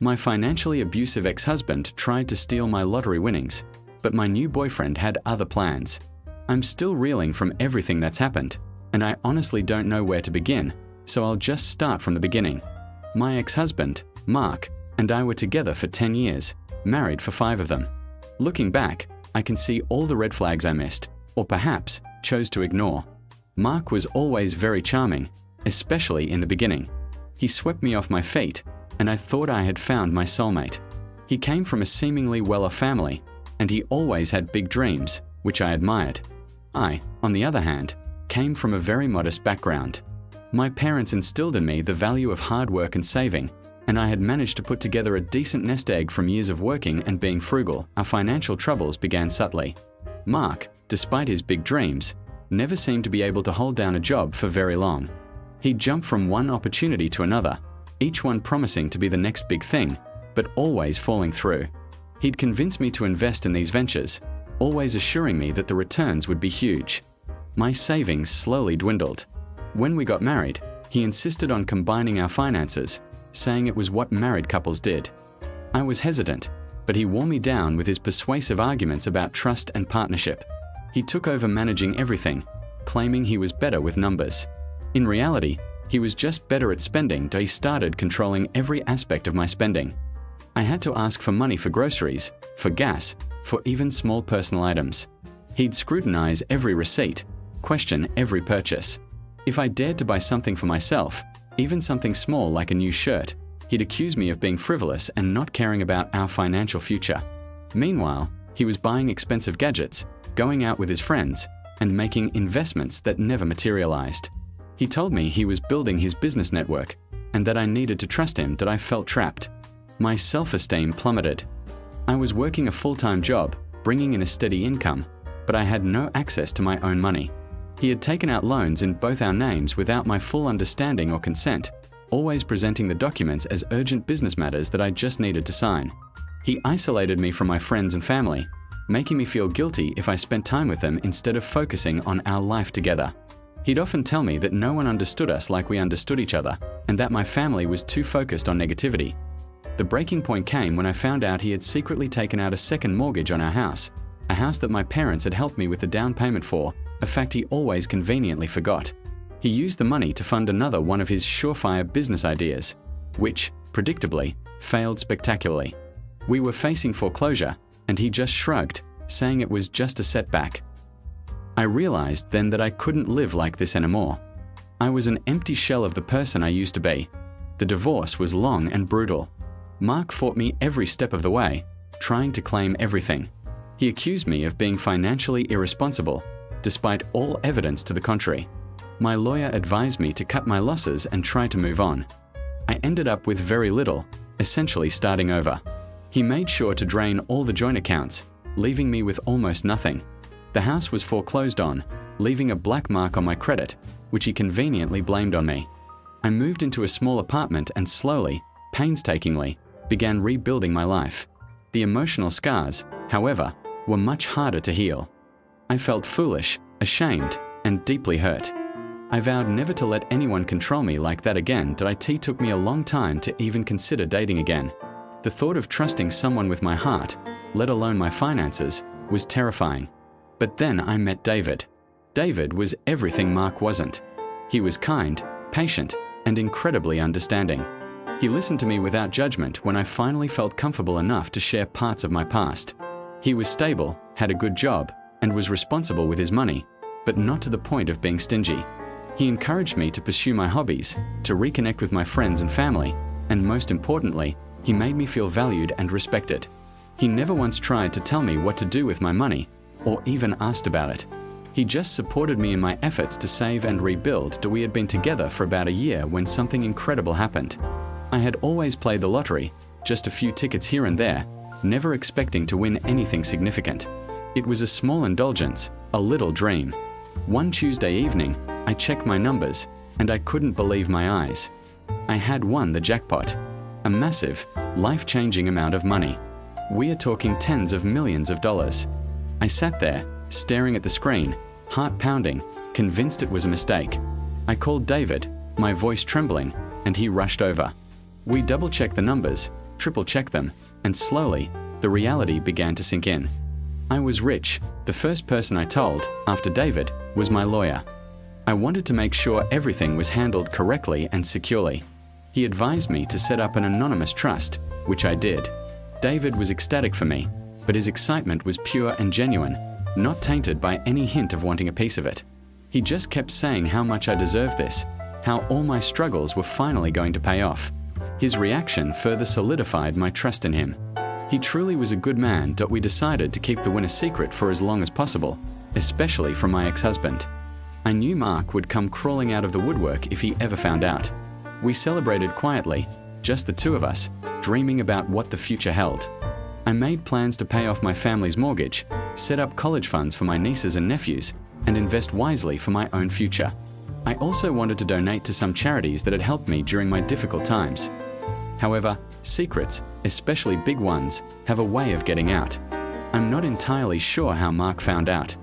My financially abusive ex-husband tried to steal my lottery winnings, but my new boyfriend had other plans. I'm still reeling from everything that's happened, and I honestly don't know where to begin, so I'll just start from the beginning. My ex-husband, Mark, and I were together for 10 years, married for 5 of them. Looking back, I can see all the red flags I missed, or perhaps chose to ignore. Mark was always very charming, especially in the beginning. He swept me off my feet, and I thought I had found my soulmate. He came from a seemingly well-off family, and he always had big dreams, which I admired. I, on the other hand, came from a very modest background. My parents instilled in me the value of hard work and saving, and I had managed to put together a decent nest egg from years of working and being frugal. Our financial troubles began subtly. Mark, despite his big dreams, never seemed to be able to hold down a job for very long. He'd jump from one opportunity to another, each one promising to be the next big thing, but always falling through. He'd convince me to invest in these ventures, always assuring me that the returns would be huge. My savings slowly dwindled. When we got married, he insisted on combining our finances, saying it was what married couples did. I was hesitant, but he wore me down with his persuasive arguments about trust and partnership. He took over managing everything, claiming he was better with numbers. In reality, he was just better at spending, so he started controlling every aspect of my spending. I had to ask for money for groceries, for gas, for even small personal items. He'd scrutinize every receipt, question every purchase. If I dared to buy something for myself, even something small like a new shirt, he'd accuse me of being frivolous and not caring about our financial future. Meanwhile, he was buying expensive gadgets, going out with his friends, and making investments that never materialized. He told me he was building his business network, and that I needed to trust him, that I felt trapped. My self-esteem plummeted. I was working a full-time job, bringing in a steady income, but I had no access to my own money. He had taken out loans in both our names without my full understanding or consent, always presenting the documents as urgent business matters that I just needed to sign. He isolated me from my friends and family, making me feel guilty if I spent time with them instead of focusing on our life together. He'd often tell me that no one understood us like we understood each other, and that my family was too focused on negativity. The breaking point came when I found out he had secretly taken out a second mortgage on our house, a house that my parents had helped me with the down payment for, a fact he always conveniently forgot. He used the money to fund another one of his surefire business ideas, which, predictably, failed spectacularly. We were facing foreclosure, and he just shrugged, saying it was just a setback. I realized then that I couldn't live like this anymore. I was an empty shell of the person I used to be. The divorce was long and brutal. Mark fought me every step of the way, trying to claim everything. He accused me of being financially irresponsible, despite all evidence to the contrary. My lawyer advised me to cut my losses and try to move on. I ended up with very little, essentially starting over. He made sure to drain all the joint accounts, leaving me with almost nothing. The house was foreclosed on, leaving a black mark on my credit, which he conveniently blamed on me. I moved into a small apartment and slowly, painstakingly, began rebuilding my life. The emotional scars, however, were much harder to heal. I felt foolish, ashamed, and deeply hurt. I vowed never to let anyone control me like that again. It took me a long time to even consider dating again. The thought of trusting someone with my heart, let alone my finances, was terrifying. But then I met David. David was everything Mark wasn't. He was kind, patient, and incredibly understanding. He listened to me without judgment when I finally felt comfortable enough to share parts of my past. He was stable, had a good job, and was responsible with his money, but not to the point of being stingy. He encouraged me to pursue my hobbies, to reconnect with my friends and family, and most importantly, he made me feel valued and respected. He never once tried to tell me what to do with my money, or even asked about it. He just supported me in my efforts to save and rebuild. We had been together for about a year when something incredible happened. I had always played the lottery, just a few tickets here and there, never expecting to win anything significant. It was a small indulgence, a little dream. One Tuesday evening, I checked my numbers, and I couldn't believe my eyes. I had won the jackpot. A massive, life-changing amount of money. We are talking tens of millions of dollars. I sat there, staring at the screen, heart pounding, convinced it was a mistake. I called David, my voice trembling, and he rushed over. We double-checked the numbers, triple-check them, and slowly, the reality began to sink in. I was rich. The first person I told, after David, was my lawyer. I wanted to make sure everything was handled correctly and securely. He advised me to set up an anonymous trust, which I did. David was ecstatic for me, but his excitement was pure and genuine, not tainted by any hint of wanting a piece of it. He just kept saying how much I deserved this, how all my struggles were finally going to pay off. His reaction further solidified my trust in him. He truly was a good man. We decided to keep the win a secret for as long as possible, especially from my ex-husband. I knew Mark would come crawling out of the woodwork if he ever found out. We celebrated quietly, just the two of us, dreaming about what the future held. I made plans to pay off my family's mortgage, set up college funds for my nieces and nephews, and invest wisely for my own future. I also wanted to donate to some charities that had helped me during my difficult times. However, secrets, especially big ones, have a way of getting out. I'm not entirely sure how Mark found out.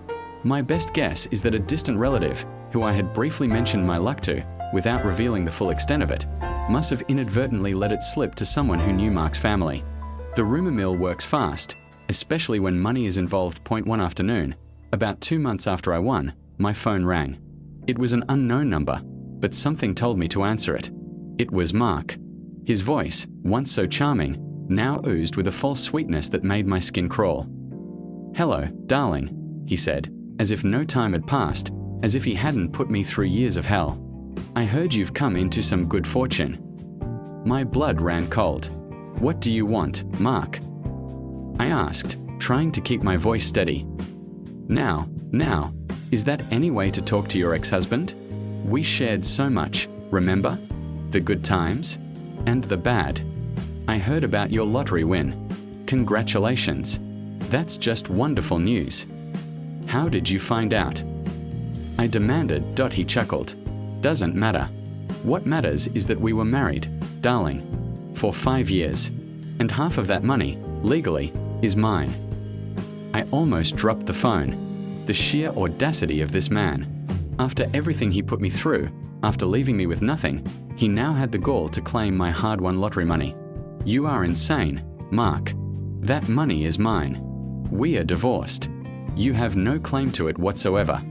My best guess is that a distant relative, who I had briefly mentioned my luck to, without revealing the full extent of it, must have inadvertently let it slip to someone who knew Mark's family. The rumor mill works fast, especially when money is involved. One afternoon, about 2 months after I won, my phone rang. It was an unknown number, but something told me to answer it. It was Mark. His voice, once so charming, now oozed with a false sweetness that made my skin crawl. "Hello, darling," he said, as if no time had passed, as if he hadn't put me through years of hell. "I heard you've come into some good fortune." My blood ran cold. "What do you want, Mark?" I asked, trying to keep my voice steady. Now, is that any way to talk to your ex-husband? We shared so much, remember? The good times? And the bad. I heard about your lottery win. Congratulations. That's just wonderful news. How did you find out? I demanded. He chuckled. Doesn't matter. What matters is that we were married, darling, for 5 years. And half of that money, legally, is mine. I almost dropped the phone. The sheer audacity of this man. After everything he put me through, after leaving me with nothing, he now had the gall to claim my hard-won lottery money. You are insane, Mark. That money is mine. We are divorced. You have no claim to it whatsoever.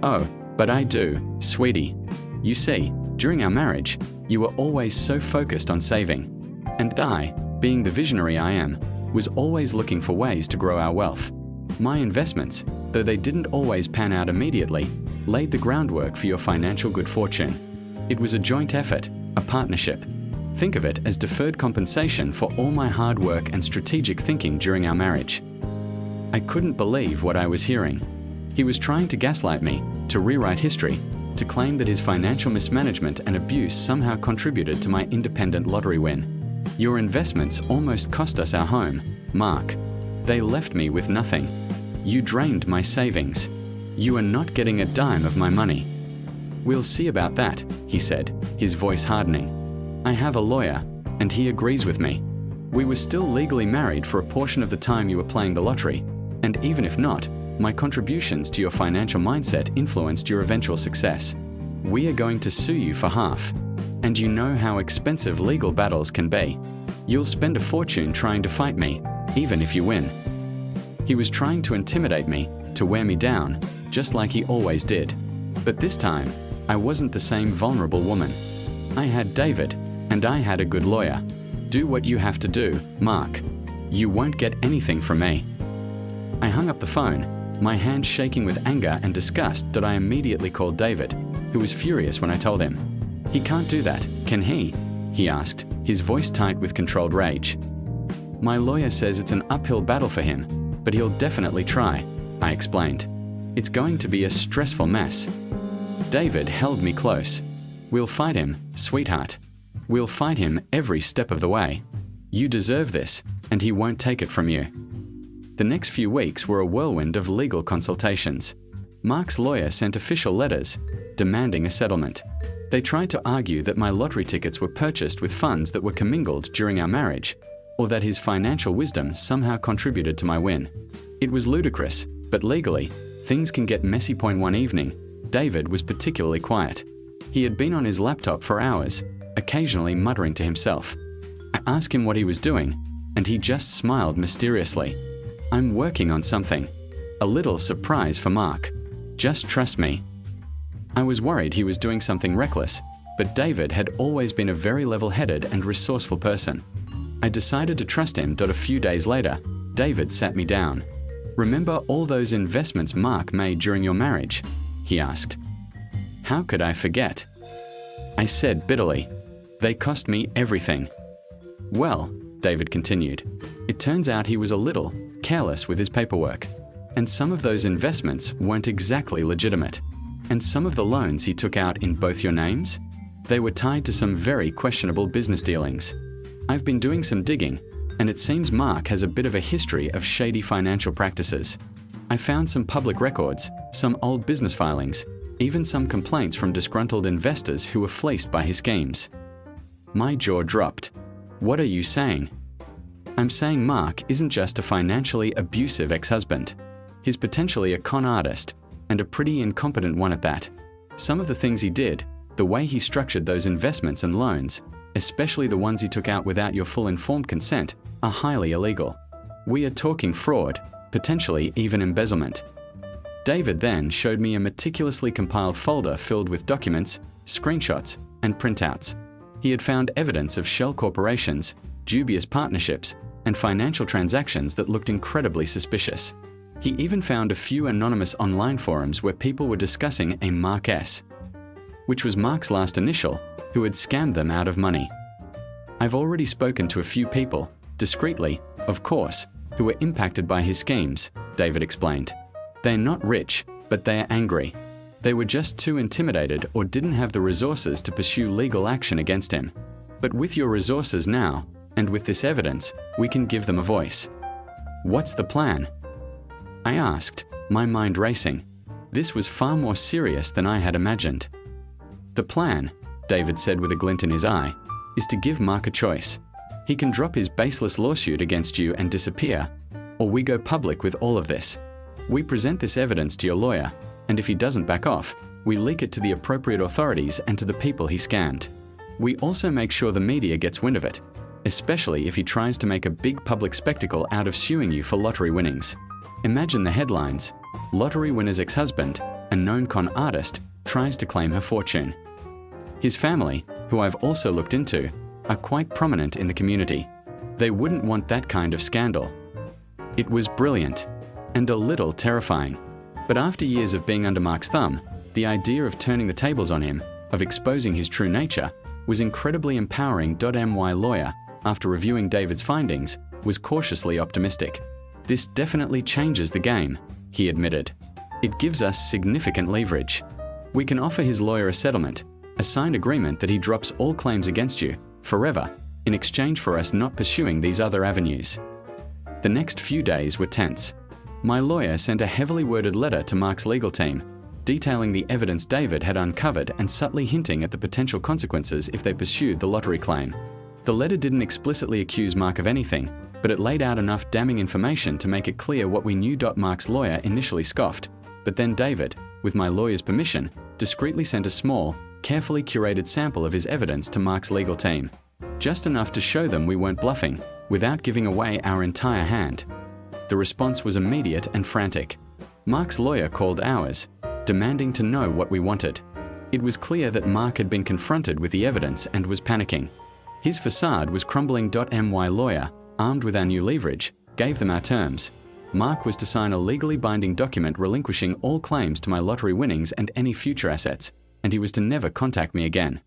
Oh, but I do, sweetie. You see, during our marriage, you were always so focused on saving. And I, being the visionary I am, was always looking for ways to grow our wealth. My investments, though they didn't always pan out immediately, laid the groundwork for your financial good fortune. It was a joint effort, a partnership. Think of it as deferred compensation for all my hard work and strategic thinking during our marriage. I couldn't believe what I was hearing. He was trying to gaslight me, to rewrite history, to claim that his financial mismanagement and abuse somehow contributed to my independent lottery win. Your investments almost cost us our home, Mark. They left me with nothing. You drained my savings. You are not getting a dime of my money. We'll see about that, he said, his voice hardening. I have a lawyer, and he agrees with me. We were still legally married for a portion of the time you were playing the lottery, and even if not, my contributions to your financial mindset influenced your eventual success. We are going to sue you for half. And you know how expensive legal battles can be. You'll spend a fortune trying to fight me, even if you win. He was trying to intimidate me, to wear me down, just like he always did. But this time, I wasn't the same vulnerable woman. I had David, and I had a good lawyer. Do what you have to do, Mark. You won't get anything from me. I hung up the phone, my hands shaking with anger and disgust. I immediately called David, who was furious when I told him. He can't do that, can he? He asked, his voice tight with controlled rage. My lawyer says it's an uphill battle for him, but he'll definitely try, I explained. It's going to be a stressful mess. David held me close. We'll fight him, sweetheart. We'll fight him every step of the way. You deserve this, and he won't take it from you. The next few weeks were a whirlwind of legal consultations. Mark's lawyer sent official letters, demanding a settlement. They tried to argue that my lottery tickets were purchased with funds that were commingled during our marriage, or that his financial wisdom somehow contributed to my win. It was ludicrous, but legally, things can get messy. One evening, David was particularly quiet. He had been on his laptop for hours, occasionally muttering to himself. I asked him what he was doing, and he just smiled mysteriously. I'm working on something. A little surprise for Mark. Just trust me. I was worried he was doing something reckless, but David had always been a very level-headed and resourceful person. I decided to trust him. A few days later, David sat me down. Remember all those investments Mark made during your marriage? He asked. How could I forget? I said bitterly, they cost me everything. Well, David continued, it turns out he was a little careless with his paperwork. And some of those investments weren't exactly legitimate. And some of the loans he took out in both your names? They were tied to some very questionable business dealings. I've been doing some digging, and it seems Mark has a bit of a history of shady financial practices. I found some public records, some old business filings, even some complaints from disgruntled investors who were fleeced by his schemes. My jaw dropped. What are you saying? I'm saying Mark isn't just a financially abusive ex-husband. He's potentially a con artist, and a pretty incompetent one at that. Some of the things he did, the way he structured those investments and loans, especially the ones he took out without your full informed consent, are highly illegal. We are talking fraud, potentially even embezzlement. David then showed me a meticulously compiled folder filled with documents, screenshots, and printouts. He had found evidence of shell corporations, dubious partnerships, and financial transactions that looked incredibly suspicious. He even found a few anonymous online forums where people were discussing a Mark S., which was Mark's last initial, who had scammed them out of money. I've already spoken to a few people, discreetly, of course, who were impacted by his schemes, David explained. They're not rich, but they are angry. They were just too intimidated or didn't have the resources to pursue legal action against him. But with your resources now, and with this evidence, we can give them a voice. What's the plan? I asked, my mind racing. This was far more serious than I had imagined. The plan, David said with a glint in his eye, is to give Mark a choice. He can drop his baseless lawsuit against you and disappear, or we go public with all of this. We present this evidence to your lawyer, and if he doesn't back off, we leak it to the appropriate authorities and to the people he scammed. We also make sure the media gets wind of it, especially if he tries to make a big public spectacle out of suing you for lottery winnings. Imagine the headlines: lottery winner's ex-husband, a known con artist, tries to claim her fortune. His family, who I've also looked into, are quite prominent in the community. They wouldn't want that kind of scandal. It was brilliant, and a little terrifying. But after years of being under Mark's thumb, the idea of turning the tables on him, of exposing his true nature, was incredibly empowering. My lawyer, after reviewing David's findings, was cautiously optimistic. This definitely changes the game, he admitted. It gives us significant leverage. We can offer his lawyer a settlement, a signed agreement that he drops all claims against you, forever, in exchange for us not pursuing these other avenues. The next few days were tense. My lawyer sent a heavily worded letter to Mark's legal team, detailing the evidence David had uncovered and subtly hinting at the potential consequences if they pursued the lottery claim. The letter didn't explicitly accuse Mark of anything, but it laid out enough damning information to make it clear what we knew. Mark's lawyer initially scoffed, but then David, with my lawyer's permission, discreetly sent a small, carefully curated sample of his evidence to Mark's legal team. Just enough to show them we weren't bluffing, without giving away our entire hand. The response was immediate and frantic. Mark's lawyer called ours, demanding to know what we wanted. It was clear that Mark had been confronted with the evidence and was panicking. His facade was crumbling. My lawyer, armed with our new leverage, gave them our terms. Mark was to sign a legally binding document relinquishing all claims to my lottery winnings and any future assets, and he was to never contact me again.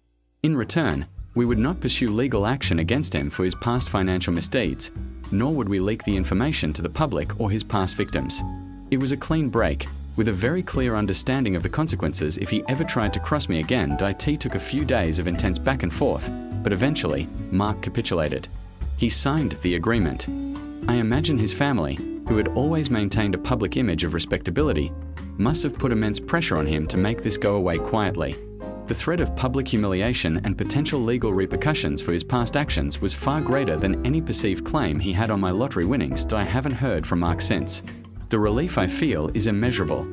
In return, we would not pursue legal action against him for his past financial misdeeds, nor would we leak the information to the public or his past victims. It was a clean break, with a very clear understanding of the consequences if he ever tried to cross me again. It took a few days of intense back and forth, but eventually, Mark capitulated. He signed the agreement. I imagine his family, who had always maintained a public image of respectability, must have put immense pressure on him to make this go away quietly. The threat of public humiliation and potential legal repercussions for his past actions was far greater than any perceived claim he had on my lottery winnings. I haven't heard from Mark since. The relief I feel is immeasurable.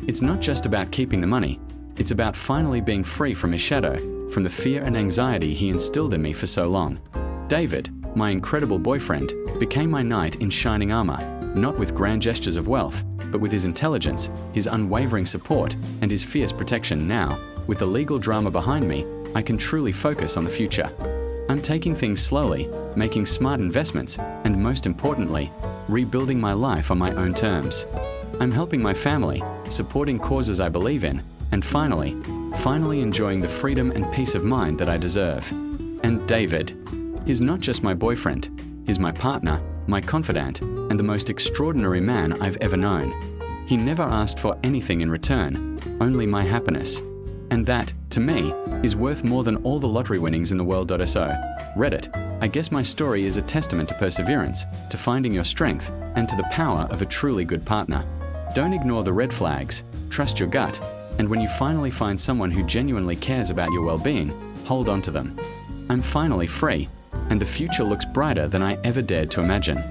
It's not just about keeping the money, it's about finally being free from his shadow, from the fear and anxiety he instilled in me for so long. David, My incredible boyfriend became my knight in shining armor, not with grand gestures of wealth, but with his intelligence, his unwavering support, and his fierce protection. Now, with the legal drama behind me, I can truly focus on the future. I'm taking things slowly, making smart investments, and most importantly, rebuilding my life on my own terms. I'm helping my family, supporting causes I believe in, and finally enjoying the freedom and peace of mind that I deserve. And David, he's not just my boyfriend, he's my partner, my confidant, and the most extraordinary man I've ever known. He never asked for anything in return, only my happiness. And that, to me, is worth more than all the lottery winnings in the world.so. Reddit, I guess my story is a testament to perseverance, to finding your strength, and to the power of a truly good partner. Don't ignore the red flags, trust your gut, and when you finally find someone who genuinely cares about your well-being, hold on to them. I'm finally free, and the future looks brighter than I ever dared to imagine.